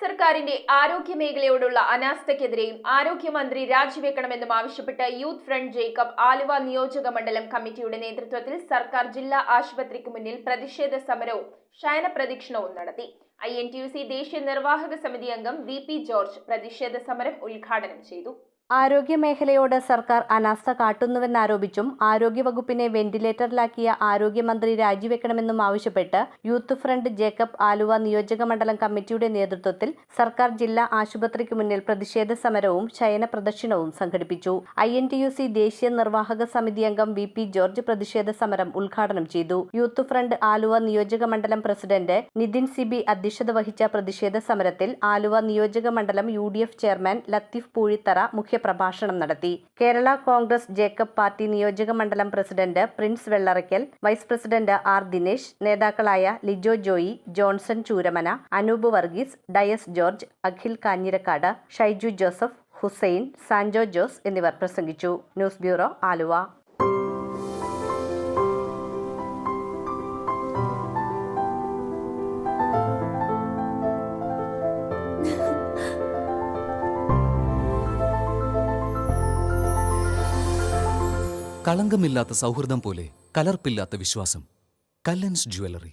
സർക്കാരിന്റെ ആരോഗ്യ മേഖലയോടുള്ള അനാസ്ഥയ്ക്കെതിരെയും ആരോഗ്യമന്ത്രി രാജിവെക്കണമെന്നും ആവശ്യപ്പെട്ട് യൂത്ത് ഫ്രണ്ട് ജേക്കബ് ആലുവ നിയോജക മണ്ഡലം കമ്മിറ്റിയുടെ നേതൃത്വത്തിൽ സർക്കാർ ജില്ലാ ആശുപത്രിക്ക് മുന്നിൽ പ്രതിഷേധ സമരവും ശയന പ്രദക്ഷിണവും നടത്തി. INTUC ദേശീയ നിർവാഹക സമിതി അംഗം VP ജോർജ് പ്രതിഷേധ സമരം ഉദ്ഘാടനം ചെയ്തു. ആരോഗ്യമേഖലയോട് സർക്കാർ അനാസ്ഥ കാട്ടുന്നുവെന്നാരോപിച്ചും ആരോഗ്യവകുപ്പിനെ വെന്റിലേറ്ററിലാക്കിയ ആരോഗ്യമന്ത്രി രാജിവെക്കണമെന്നും ആവശ്യപ്പെട്ട് യൂത്ത് ഫ്രണ്ട് ജേക്കബ് ആലുവ നിയോജക മണ്ഡലം കമ്മിറ്റിയുടെ നേതൃത്വത്തിൽ സർക്കാർ ജില്ലാ ആശുപത്രിക്ക് മുന്നിൽ പ്രതിഷേധ സമരവും ശയന പ്രദക്ഷിണവും സംഘടിപ്പിച്ചു. INTUC ദേശീയ നിർവാഹക സമിതി അംഗം VP ജോർജ് പ്രതിഷേധ സമരം ഉദ്ഘാടനം ചെയ്തു. യൂത്ത് ഫ്രണ്ട് ആലുവ നിയോജക മണ്ഡലം പ്രസിഡന്റ് നിതിൻ സിബി അധ്യക്ഷത വഹിച്ച പ്രതിഷേധ സമരത്തിൽ ആലുവ നിയോജക മണ്ഡലം UDF ചെയർമാൻ ലത്തീഫ് പൂഴിത്തറ പ്രഭാഷണം നടത്തി. കേരള കോൺഗ്രസ് ജേക്കബ് പാർട്ടി നിയോജക മണ്ഡലം president Prince Vellarackal, vice president R Dinesh, നേതാക്കളായ ലിജോ ജോയി, ജോൺസൺ ചൂരമന, അനൂപ് വർഗീസ്, ഡയസ് ജോർജ്, അഖിൽ കാഞ്ഞിരക്കാട്, ഷൈജു ജോസഫ്, ഹുസൈൻ, സാൻജോ ജോസ് എന്നിവർ പ്രസംഗിച്ചു. News bureau, Aluva. കളങ്കമില്ലാത്ത സൗഹൃദം പോലെ കലർപ്പില്ലാത്ത വിശ്വാസം. കല്ലൻസ് ജ്വല്ലറി.